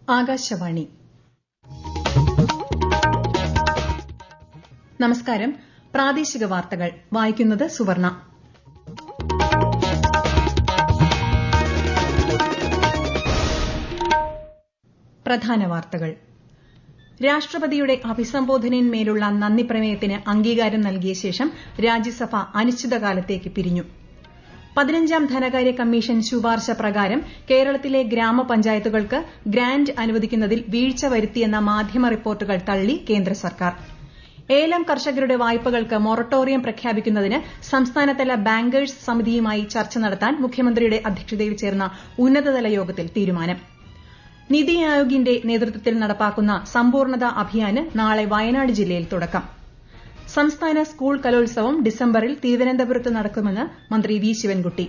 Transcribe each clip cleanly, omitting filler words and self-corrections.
ആകാശവാണി. നമസ്കാരം. പ്രാദേശിക വാർത്തകൾ വായിക്കുന്നത് സുവർണ. പ്രധാന വാർത്തകൾ. രാഷ്ട്രപതിയുടെ അഭിസംബോധനയിന്മേലുള്ള നന്ദി പ്രമേയത്തിന് അംഗീകാരം നൽകിയ ശേഷം രാജ്യസഭ അനിശ്ചിതകാലത്തേക്ക് പിരിഞ്ഞു. 15ാം ധനകാര്യ കമ്മീഷൻ ശുപാർശ പ്രകാരം കേരളത്തിലെ ഗ്രാമപഞ്ചായത്തുകൾക്ക് ഗ്രാന്റ് അനുവദിക്കുന്നതിൽ വീഴ്ച വരുത്തിയെന്ന മാധ്യമ റിപ്പോർട്ടുകൾ തള്ളി കേന്ദ്ര സർക്കാർ. ഏലം കർഷകരുടെ വായ്പകൾക്ക് മൊറട്ടോറിയം പ്രഖ്യാപിക്കുന്നതിന് സംസ്ഥാനതല ബാങ്കേഴ്സ് സമിതിയുമായി ചർച്ച നടത്താൻ മുഖ്യമന്ത്രിയുടെ അധ്യക്ഷതയിൽ ചേർന്ന ഉന്നതതല യോഗത്തിൽ തീരുമാനം. നിതി ആയോഗിന്റെ നേതൃത്വത്തിൽ നടപ്പാക്കുന്ന സമ്പൂർണ്ണത അഭിയാന് നാളെ വയനാട് ജില്ലയിൽ തുടക്കം. സംസ്ഥാന സ്കൂൾ കലോത്സവം ഡിസംബറിൽ തിരുവനന്തപുരത്ത് നടക്കുമെന്ന് മന്ത്രി V Sivankutty.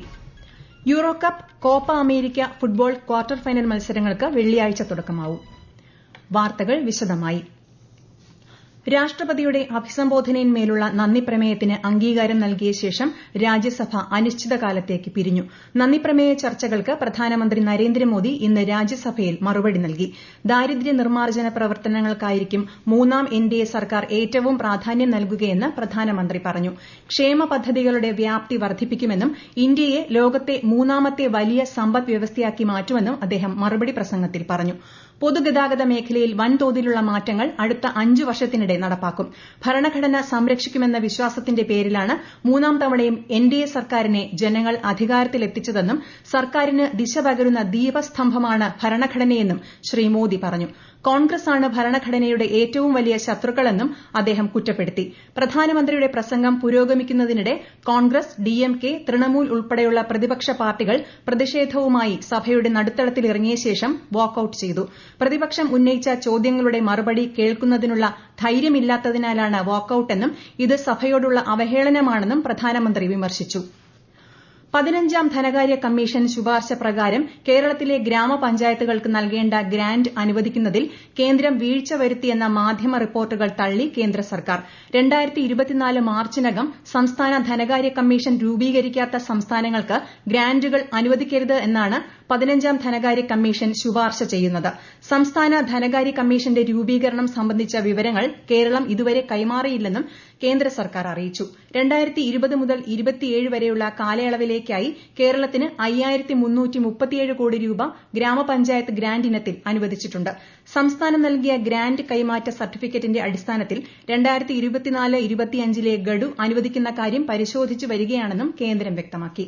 Euro Cup, Copa America football quarter final മത്സരങ്ങൾക്ക് വെള്ളിയാഴ്ച തുടക്കമാവും. വാർത്തകൾ വിശദമായി. രാഷ്ട്രപതിയുടെ അഭിസംബോധനയിന്മേലുള്ള നന്ദി പ്രമേയത്തിന് അംഗീകാരം നൽകിയ ശേഷം രാജ്യസഭ അനിശ്ചിതകാലത്തേക്ക് പിരിഞ്ഞു. നന്ദിപ്രമേയ ചർച്ചകൾക്ക് പ്രധാനമന്ത്രി നരേന്ദ്രമോദി ഇന്ന് രാജ്യസഭയിൽ മറുപടി നൽകി. ദാരിദ്ര്യ നിർമ്മാർജ്ജന പ്രവർത്തനങ്ങൾക്കായിരിക്കും മൂന്നാം എൻഡിഎ സർക്കാർ ഏറ്റവും പ്രാധാന്യം നൽകുകയെന്ന് പ്രധാനമന്ത്രി പറഞ്ഞു. ക്ഷേമ പദ്ധതികളുടെ വ്യാപ്തി വർദ്ധിപ്പിക്കുമെന്നും ഇന്ത്യയെ ലോകത്തെ മൂന്നാമത്തെ വലിയ സമ്പദ് വ്യവസ്ഥയാക്കി മാറ്റുമെന്നും അദ്ദേഹം മറുപടി പ്രസംഗത്തിൽ പറഞ്ഞു. പൊതുഗതാഗത മേഖലയിൽ വൻതോതിലുള്ള മാറ്റങ്ങൾ അടുത്ത 5 വർഷത്തിനിടെ നടപ്പാക്കും. ഭരണഘടന സംരക്ഷിക്കുമെന്ന വിശ്വാസത്തിന്റെ പേരിലാണ് മൂന്നാം തവണയും എൻഡിഎ സർക്കാരിനെ ജനങ്ങൾ അധികാരത്തിലെത്തിച്ചതെന്നും സർക്കാരിന് ദിശ പകരുന്ന ദീപസ്തംഭമാണ് ഭരണഘടനയെന്നും ശ്രീ മോദി പറഞ്ഞു. കോൺഗ്രസാണ് ഭരണഘടനയുടെ ഏറ്റവും വലിയ ശത്രുക്കളെന്നും അദ്ദേഹം കുറ്റപ്പെടുത്തി. പ്രധാനമന്ത്രിയുടെ പ്രസംഗം പുരോഗമിക്കുന്നതിനിടെ കോൺഗ്രസ്, ഡിഎംകെ, തൃണമൂൽ ഉൾപ്പെടെയുള്ള പ്രതിപക്ഷ പാർട്ടികൾ പ്രതിഷേധവുമായി സഭയുടെ നടുത്തളത്തിലിറങ്ങിയ ശേഷം വാക്കൌട്ട് ചെയ്തു. പ്രതിപക്ഷം ഉന്നയിച്ച ചോദ്യങ്ങളുടെ മറുപടി കേൾക്കുന്നതിനുള്ള ധൈര്യമില്ലാത്തതിനാലാണ് വാക്കൌട്ടെന്നും ഇത് സഭയോടുള്ള അവഹേളനമാണെന്നും പ്രധാനമന്ത്രി വിമർശിച്ചു. 15ാം ധനകാര്യ കമ്മീഷൻ ശുപാർശ പ്രകാരം കേരളത്തിലെ ഗ്രാമപഞ്ചായത്തുകൾക്ക് നൽകേണ്ട ഗ്രാന്റ് അനുവദിക്കുന്നതിൽ കേന്ദ്രം വീഴ്ച വരുത്തിയെന്ന മാധ്യമ റിപ്പോർട്ടുകൾ തള്ളി കേന്ദ്ര സർക്കാർ. 2024 മാർച്ചിനകം സംസ്ഥാന ധനകാര്യ കമ്മീഷൻ രൂപീകരിക്കാത്ത സംസ്ഥാനങ്ങൾക്ക് ഗ്രാന്റുകൾ അനുവദിക്കരുത് എന്നാണ് 15ാം ധനകാര്യ കമ്മീഷൻ ശുപാർശ ചെയ്യുന്നത്. സംസ്ഥാന ധനകാര്യ കമ്മീഷന്റെ രൂപീകരണം സംബന്ധിച്ച വിവരങ്ങൾ കേരളം ഇതുവരെ കൈമാറിയില്ലെന്നും കേന്ദ്ര സർക്കാർ അറിയിച്ചു. 2020 മുതൽ 27 വരെയുള്ള കാലയളവിലേക്കായി കേരളത്തിന് 5337 കോടി രൂപ ഗ്രാമപഞ്ചായത്ത് ഗ്രാന്റ് ഇനത്തിൽ അനുവദിച്ചിട്ടുണ്ട്. സംസ്ഥാനം നൽകിയ ഗ്രാന്റ് കൈമാറ്റ സർട്ടിഫിക്കറ്റിന്റെ അടിസ്ഥാനത്തിൽ 2024-25 ഗഡു അനുവദിക്കുന്ന കാര്യം പരിശോധിച്ചു വരികയാണെന്നും കേന്ദ്രം വ്യക്തമാക്കി.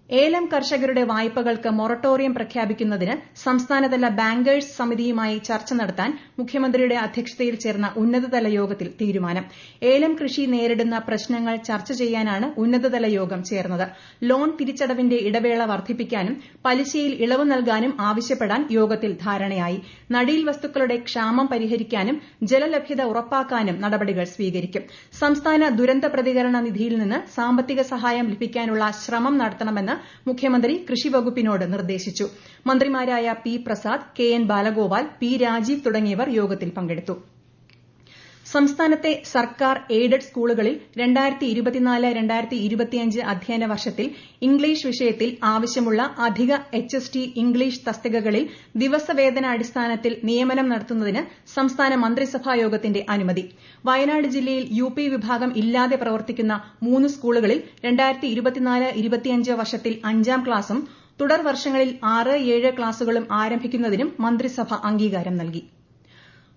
ഏലം കർഷകരുടെ വായ്പകൾക്ക് മൊറട്ടോറിയം പ്രഖ്യാപിക്കുന്നതിന് സംസ്ഥാനതല ബാങ്കേഴ്സ് സമിതിയുമായി ചർച്ച നടത്താൻ മുഖ്യമന്ത്രിയുടെ അധ്യക്ഷതയിൽ ചേർന്ന ഉന്നതതല യോഗത്തിൽ തീരുമാനം. ഏലം കൃഷി നേരിടുന്ന പ്രശ്നങ്ങൾ ചർച്ച ചെയ്യാനാണ് ഉന്നതതല യോഗം ചേർന്നത്. ലോൺ തിരിച്ചടവിന്റെ ഇടവേള വർദ്ധിപ്പിക്കാനും പലിശയിൽ ഇളവ് നൽകാനും ആവശ്യപ്പെടാൻ യോഗത്തിൽ ധാരണയായി. നടീൽ വസ്തുക്കളുടെ ക്ഷാമം പരിഹരിക്കാനും ജലലഭ്യത ഉറപ്പാക്കാനും നടപടികൾ സ്വീകരിക്കും. സംസ്ഥാന ദുരന്ത പ്രതികരണ നിധിയിൽ നിന്ന് സാമ്പത്തിക സഹായം ലഭിക്കാനുള്ള ശ്രമം നടത്തണമെന്ന് മുഖ്യമന്ത്രി കൃഷി വകുപ്പിനോട് നിർദ്ദേശിച്ചു. മന്ത്രിമാരായ പി പ്രസാദ്, കെ എൻ ബാലഗോപാൽ, പി രാജീവ് തുടങ്ങിയവർ യോഗത്തിൽ പങ്കെടുത്തു. സംസ്ഥാനത്തെ സർക്കാർ എയ്ഡഡ് സ്കൂളുകളിൽ 2024-2025 അധ്യയന വർഷത്തിൽ ഇംഗ്ലീഷ് വിഷയത്തിൽ ആവശ്യമുള്ള അധിക HST ഇംഗ്ലീഷ് തസ്തികകളിൽ ദിവസവേതനാടിസ്ഥാനത്തിൽ നിയമനം നടത്തുന്നതിന് സംസ്ഥാന മന്ത്രിസഭാ യോഗത്തിന്റെ അനുമതി. വയനാട് ജില്ലയിൽ UP വിഭാഗം ഇല്ലാതെ പ്രവർത്തിക്കുന്ന 3 സ്കൂളുകളിൽ 2024-25 വർഷത്തിൽ 5ാം ക്ലാസും തുടർ വർഷങ്ങളിൽ 6-7 ക്ലാസുകളും ആരംഭിക്കുന്നതിനും മന്ത്രിസഭ അംഗീകാരം നൽകി.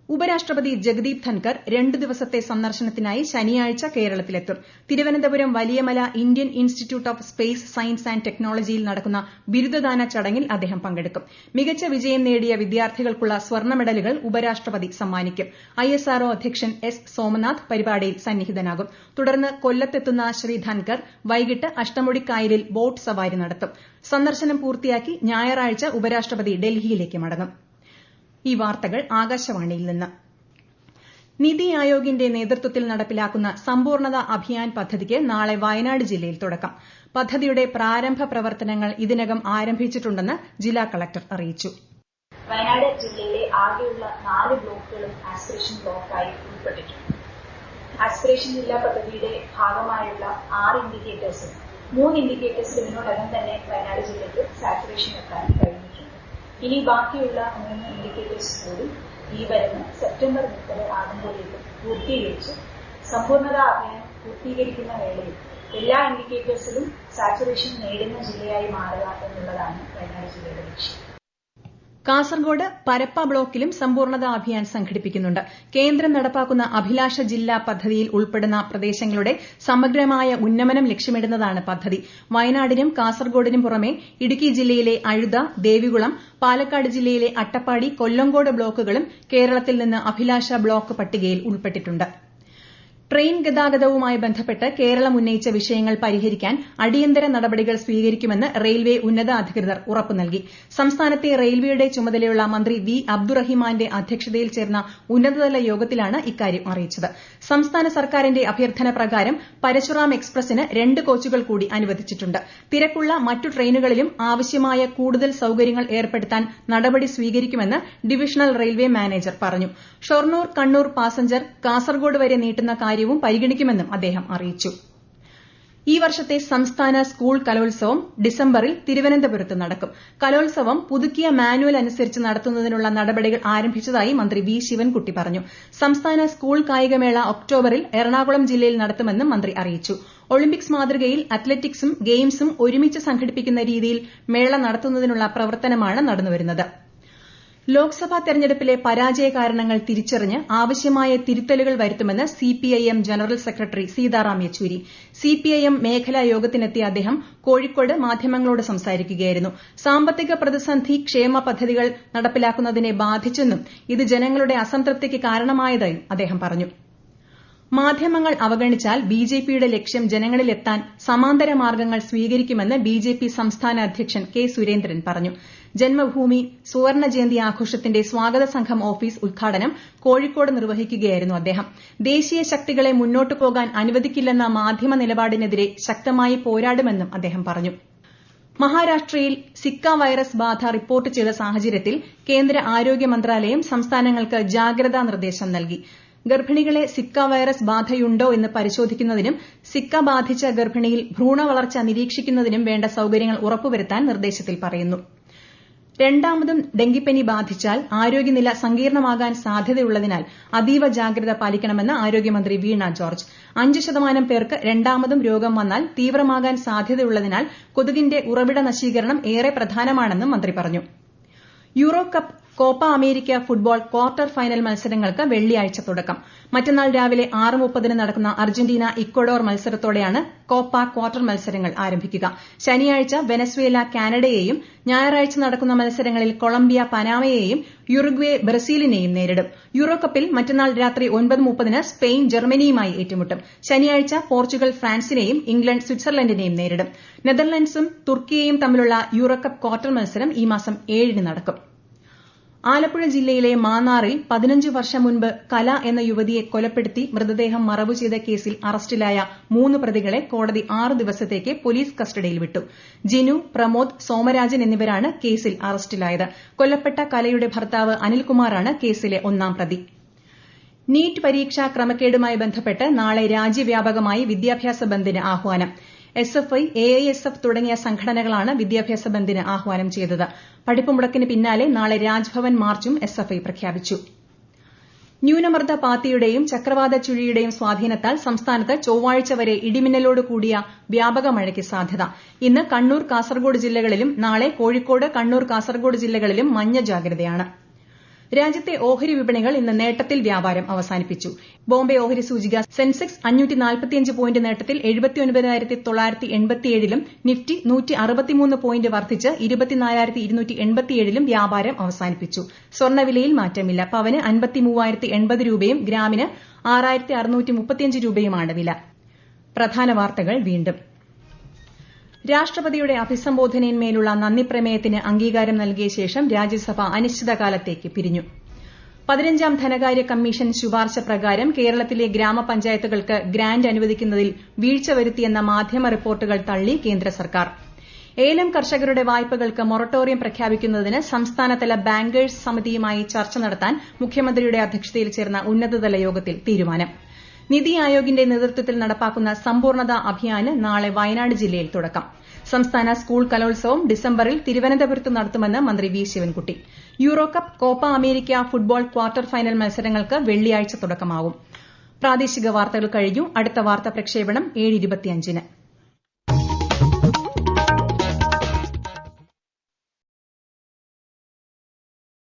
ഉപരാഷ്ട്രപതി ജഗദീപ് ധൻകർ 2 ദിവസത്തെ സന്ദർശനത്തിനായി ശനിയാഴ്ച കേരളത്തിലെത്തും. Thiruvananthapuram Valiyamala Indian Institute of Space Science and ടെക്നോളജിയിൽ നടക്കുന്ന ബിരുദദാന ചടങ്ങിൽ അദ്ദേഹം പങ്കെടുക്കും. മികച്ച വിജയം നേടിയ വിദ്യാർത്ഥികൾക്കുള്ള സ്വർണ്ണ മെഡലുകൾ ഉപരാഷ്ട്രപതി സമ്മാനിക്കും. ISRO അധ്യക്ഷൻ S. സോമനാഥ് പരിപാടിയിൽ സന്നിഹിതനാകും. തുടർന്ന് കൊല്ലത്തെത്തുന്ന ശ്രീ ധൻകർ വൈകിട്ട് അഷ്ടമുടിക്കായലിൽ ബോട്ട് സവാരി നടത്തും. സന്ദർശനം പൂർത്തിയാക്കി ഞായറാഴ്ച ഉപരാഷ്ട്രപതി ഡൽഹിയിലേക്ക് മടങ്ങും. ഈ വാർത്തകൾ ആകാശവാണിയിൽ നിന്ന്. നിതി ആയോഗിന്റെ നേതൃത്വത്തിൽ നടപ്പിലാക്കുന്ന സമ്പൂർണ്ണത അഭിയാൻ പദ്ധതിക്ക് നാളെ വയനാട് ജില്ലയിൽ തുടക്കം. പദ്ധതിയുടെ പ്രാരംഭ പ്രവർത്തനങ്ങൾ ഇതിനകം ആരംഭിച്ചിട്ടുണ്ടെന്ന് ജില്ലാ കളക്ടർ അറിയിച്ചു. വയനാട് ജില്ലയിലെ ആകെയുള്ള 4 ബ്ലോക്കുകളും ആസ്പിറേഷൻ ബ്ലോക്കായി ഉൾപ്പെട്ടിട്ടുണ്ട്. ആസ്പിറേഷൻ ജില്ലാ പദ്ധതിയുടെ ഭാഗമായുള്ള 6 ഇൻഡിക്കേറ്റേഴ്സും 3 ഇൻഡിക്കേറ്റേഴ്സും ഇതിനോടകം തന്നെ വയനാട് ജില്ലയ്ക്ക് സാച്ചുറേഷൻ എത്താൻ കഴിഞ്ഞിട്ടുണ്ട്. ഇനി ബാക്കിയുള്ള 3 ഇൻഡിക്കേറ്റേഴ്സ് കൂടി ഈ വരുന്ന സെപ്റ്റംബർ 30 ആകുമ്പോഴേക്കും പൂർത്തീകരിച്ച് സമ്പൂർണ്ണതാ അഭിയാൻ പൂർത്തീകരിക്കുന്ന വേളയിൽ എല്ലാ ഇൻഡിക്കേറ്റേഴ്സിലും സാച്ചുറേഷൻ നേടുന്ന ജില്ലയായി മാറുക എന്നുള്ളതാണ് വയനാട് ജില്ലയുടെ ലക്ഷ്യം. കാസർഗോഡ് പരപ്പ ബ്ലോക്കിലും സമ്പൂർണ്ണതാ അഭിയാൻ സംഘടിപ്പിക്കുന്നുണ്ട്. കേന്ദ്രം നടപ്പാക്കുന്ന അഭിലാഷ ജില്ലാ പദ്ധതിയിൽ ഉൾപ്പെടുന്ന പ്രദേശങ്ങളുടെ സമഗ്രമായ ഉന്നമനം ലക്ഷ്യമിടുന്നതാണ് പദ്ധതി. വയനാടിനും കാസർഗോഡിനും പുറമെ ഇടുക്കി ജില്ലയിലെ അഴുത, ദേവികുളം, പാലക്കാട് ജില്ലയിലെ അട്ടപ്പാടി, കൊല്ലങ്കോട് ബ്ലോക്കുകളും കേരളത്തിൽ നിന്ന് അഭിലാഷ ബ്ലോക്ക് പട്ടികയിൽ ഉൾപ്പെട്ടിട്ടുണ്ട്. ട്രെയിൻ ഗതാഗതവുമായി ബന്ധപ്പെട്ട് കേരളം ഉന്നയിച്ച വിഷയങ്ങൾ പരിഹരിക്കാൻ അടിയന്തര നടപടികൾ സ്വീകരിക്കുമെന്ന് റെയിൽവേ ഉന്നതാധികൃതർ ഉറപ്പു നൽകി. സംസ്ഥാനത്തെ റെയിൽവേയുടെ ചുമതലയുള്ള മന്ത്രി വി അബ്ദുറഹിമാന്റെ അധ്യക്ഷതയിൽ ചേർന്ന ഉന്നതതല യോഗത്തിലാണ് ഇക്കാര്യം അറിയിച്ചത്. സംസ്ഥാന സർക്കാരിന്റെ അഭ്യർത്ഥന പ്രകാരം പരശുറാം എക്സ്പ്രസിന് 2 കോച്ചുകൾ കൂടി അനുവദിച്ചിട്ടുണ്ട്. തിരക്കുള്ള മറ്റു ട്രെയിനുകളിലും ആവശ്യമായ കൂടുതൽ സൌകര്യങ്ങൾ ഏർപ്പെടുത്താൻ നടപടി സ്വീകരിക്കുമെന്ന് ഡിവിഷണൽ റെയിൽവേ മാനേജർ പറഞ്ഞു. ഷൊർണൂർ കണ്ണൂർ പാസഞ്ചർ കാസർഗോഡ് വരെ നീട്ടുന്ന കാര്യവും പരിഗണിക്കുമെന്നും അദ്ദേഹം അറിയിച്ചു. ഈ വർഷത്തെ സംസ്ഥാന സ്കൂൾ കലോത്സവം ഡിസംബറിൽ തിരുവനന്തപുരത്ത് നടക്കും. കലോത്സവം പുതുക്കിയ മാനുവൽ അനുസരിച്ച് നടത്തുന്നതിനുള്ള നടപടികൾ ആരംഭിച്ചതായി മന്ത്രി വി ശിവൻകുട്ടി പറഞ്ഞു. സംസ്ഥാന സ്കൂൾ കായികമേള ഒക്ടോബറിൽ എറണാകുളം ജില്ലയിൽ നടത്തുമെന്നും മന്ത്രി അറിയിച്ചു. ഒളിമ്പിക്സ് മാതൃകയിൽ അത്ലറ്റിക്സും ഗെയിംസും ഒരുമിച്ച് സംഘടിപ്പിക്കുന്ന രീതിയിൽ മേള നടത്തുന്നതിനുള്ള പ്രവർത്തനമാണ് നടന്നുവരുന്നത്. ലോക്സഭാ തെരഞ്ഞെടുപ്പിലെ പരാജയ കാരണങ്ങൾ തിരിച്ചറിഞ്ഞ് ആവശ്യമായ തിരുത്തലുകൾ വരുത്തുമെന്ന് CPIM general secretary Sitaram Yechury. CPIM മേഖലാ യോഗത്തിനെത്തിയ അദ്ദേഹം കോഴിക്കോട് മാധ്യമങ്ങളോട് സംസാരിക്കുകയായിരുന്നു. സാമ്പത്തിക പ്രതിസന്ധി ക്ഷേമ പദ്ധതികൾ നടപ്പിലാക്കുന്നതിനെ ബാധിച്ചെന്നും ഇത് ജനങ്ങളുടെ അസംതൃപ്തിക്ക് കാരണമായതായും അദ്ദേഹം പറഞ്ഞു. മാധ്യമങ്ങൾ അവഗണിച്ചാൽ ബിജെപിയുടെ ലക്ഷ്യം ജനങ്ങളിലെത്താൻ സമാന്തര മാർഗ്ഗങ്ങൾ സ്വീകരിക്കുമെന്ന് ബിജെപി സംസ്ഥാന അധ്യക്ഷൻ കെ സുരേന്ദ്രൻ പറഞ്ഞു. ജന്മഭൂമി സുവർണ ജയന്തി ആഘോഷത്തിന്റെ സ്വാഗത സംഘം ഓഫീസ് ഉദ്ഘാടനം കോഴിക്കോട് നിർവഹിക്കുകയായിരുന്നു അദ്ദേഹം. ദേശീയ ശക്തികളെ മുന്നോട്ടു പോകാൻ അനുവദിക്കില്ലെന്ന മാധ്യമ നിലപാടിനെതിരെ ശക്തമായി പോരാടുമെന്നും അദ്ദേഹം പറഞ്ഞു. മഹാരാഷ്ട്രയിൽ സിക്ക വൈറസ് ബാധ റിപ്പോർട്ട് ചെയ്ത സാഹചര്യത്തിൽ കേന്ദ്ര ആരോഗ്യ മന്ത്രാലയം സംസ്ഥാനങ്ങൾക്ക് ജാഗ്രതാ നിർദ്ദേശം നൽകി. ഗർഭിണികളെ സിക്ക വൈറസ് ബാധയുണ്ടോ എന്ന് പരിശോധിക്കുന്നതിനും സിക്ക ബാധിച്ച ഗർഭിണിയിൽ ഭ്രൂണ വളർച്ച നിരീക്ഷിക്കുന്നതിനും വേണ്ട സൌകര്യങ്ങൾ ഉറപ്പുവരുത്താൻ നിർദ്ദേശത്തിൽ പറയുന്നു. രണ്ടാമതും ഡെങ്കിപ്പനി ബാധിച്ചാൽ ആരോഗ്യനില സങ്കീർണമാകാൻ സാധ്യതയുള്ളതിനാൽ അതീവ ജാഗ്രത പാലിക്കണമെന്ന് ആരോഗ്യമന്ത്രി വീണ ജോർജ്. 5% പേർക്ക് രണ്ടാമതും രോഗം വന്നാൽ തീവ്രമാകാൻ സാധ്യതയുള്ളതിനാൽ കൊതുകിന്റെ ഉറവിട നശീകരണം ഏറെ പ്രധാനമാണെന്നും മന്ത്രി പറഞ്ഞു. Euro Cup Copa America football quarter final മത്സരങ്ങൾക്ക് വെള്ളിയാഴ്ച തുടക്കം. മറ്റന്നാൾ രാവിലെ 6:30 നടക്കുന്ന അർജന്റീന ഇക്വഡോർ മത്സരത്തോടെയാണ് കോപ്പ ക്വാർട്ടർ മത്സരങ്ങൾ ആരംഭിക്കുക. ശനിയാഴ്ച വെനസ്വേല കാനഡയെയും ഞായറാഴ്ച നടക്കുന്ന മത്സരങ്ങളിൽ കൊളംബിയ പനാമയെയും യുറുഗ്വേ ബ്രസീലിനെയും നേരിടും. യൂറോ കപ്പിൽ മറ്റന്നാൾ രാത്രി 9:30 സ്പെയിൻ ജർമ്മനിയുമായി ഏറ്റുമുട്ടും. ശനിയാഴ്ച പോർച്ചുഗൽ ഫ്രാൻസിനെയും ഇംഗ്ലണ്ട് സ്വിറ്റ്സർലൻഡിനെയും നേരിടും. നെതർലൻഡ്സും തുർക്കിയെയും തമ്മിലുള്ള യൂറോ കപ്പ് ക്വാർട്ടർ മത്സരം ഈ മാസം 7 നടക്കും. ആലപ്പുഴ ജില്ലയിലെ മാന്നാറിൽ 15 വർഷം മുൻപ് കല എന്ന യുവതിയെ കൊലപ്പെടുത്തി മൃതദേഹം മറവു ചെയ്ത കേസിൽ അറസ്റ്റിലായ 3 പ്രതികളെ കോടതി 6 ദിവസത്തേക്ക് പോലീസ് കസ്റ്റഡിയിൽ വിട്ടു. ജിനു, പ്രമോദ്, സോമരാജൻ എന്നിവരാണ് കേസിൽ അറസ്റ്റിലായത്. കൊല്ലപ്പെട്ട കലയുടെ ഭർത്താവ് അനിൽകുമാറാണ് കേസിലെ 1-ാം പ്രതി. നീറ്റ് പരീക്ഷാ ക്രമക്കേടുമായി ബന്ധപ്പെട്ട് നാളെ രാജ്യവ്യാപകമായി വിദ്യാഭ്യാസ ബന്ദിന് ആഹ്വാനം. എസ്എഫ്ഐ, എഐഎസ്എഫ് തുടങ്ങിയ സംഘടനകളാണ് വിദ്യാഭ്യാസ ബന്ദിന് ആഹ്വാനം ചെയ്തത്. പഠിപ്പ് മുടക്കിന് പിന്നാലെ നാളെ രാജ്ഭവൻ മാർച്ചും എസ്എഫ്ഐ പ്രഖ്യാപിച്ചു. ന്യൂനമർദ്ദ പാത്തിയുടെയും ചക്രവാത ചുഴിയുടെയും സ്വാധീനത്താൽ സംസ്ഥാനത്ത് ചൊവ്വാഴ്ച വരെ ഇടിമിന്നലോട് കൂടിയ വ്യാപക മഴയ്ക്ക് സാധ്യത. ഇന്ന് കണ്ണൂർ, കാസർഗോഡ് ജില്ലകളിലും നാളെ കോഴിക്കോട്, കണ്ണൂർ, കാസർഗോഡ് ജില്ലകളിലും മഞ്ഞ ജാഗ്രതയാണ്. രാജ്യത്തെ ഓഹരി വിപണികൾ ഇന്ന് നേട്ടത്തിൽ വ്യാപാരം അവസാനിപ്പിച്ചു. ബോംബെ ഓഹരി സൂചിക സെൻസെക്സ് 545 പോയിന്റ് നേട്ടത്തിൽ 79,987 നിഫ്റ്റി 163 പോയിന്റ് വർദ്ധിച്ച് 24,287 വ്യാപാരം അവസാനിപ്പിച്ചു. സ്വർണ്ണവിലയിൽ മാറ്റമില്ല. പവന് 53,080 രൂപയും ഗ്രാമിന് 6,635 രൂപയുമാണ് വില. പ്രധാന വാർത്തകൾ വീണ്ടും. രാഷ്ട്രപതിയുടെ അഭിസംബോധനയിന്മേലുള്ള നന്ദിപ്രമേയത്തിന് അംഗീകാരം നൽകിയ ശേഷം രാജ്യസഭ അനിശ്ചിതകാലത്തേക്ക് പിരിഞ്ഞു. 15ാം ധനകാര്യ കമ്മീഷൻ ശുപാർശ പ്രകാരം കേരളത്തിലെ ഗ്രാമപഞ്ചായത്തുകൾക്ക് ഗ്രാന്റ് അനുവദിക്കുന്നതിൽ വീഴ്ച വരുത്തിയെന്ന മാധ്യമ റിപ്പോർട്ടുകൾ തള്ളി കേന്ദ്ര സർക്കാർ. ഏലം കർഷകരുടെ വായ്പകൾക്ക് മൊറട്ടോറിയം പ്രഖ്യാപിക്കുന്നതിന് സംസ്ഥാനതല ബാങ്കേഴ്സ് സമിതിയുമായി ചർച്ച നടത്താൻ മുഖ്യമന്ത്രിയുടെ അധ്യക്ഷതയിൽ ചേർന്ന ഉന്നതതല യോഗത്തിൽ തീരുമാനം. നിതി ആയോഗിന്റെ നേതൃത്വത്തിൽ നടപ്പാക്കുന്ന സമ്പൂർണ്ണതാ അഭിയാന് നാളെ വയനാട് ജില്ലയിൽ തുടക്കം. സംസ്ഥാന സ്കൂൾ കലോത്സവം ഡിസംബറിൽ തിരുവനന്തപുരത്ത് നടത്തുമെന്ന് മന്ത്രി V Sivankutty. Euro Cup, Copa America football quarter final മത്സരങ്ങൾക്ക് വെള്ളിയാഴ്ച തുടക്കമാകും. പ്രാദേശിക വാർത്തകൾ കഴിഞ്ഞു. അടുത്ത വാർത്താ പ്രക്ഷേപണം 7:25-ന്.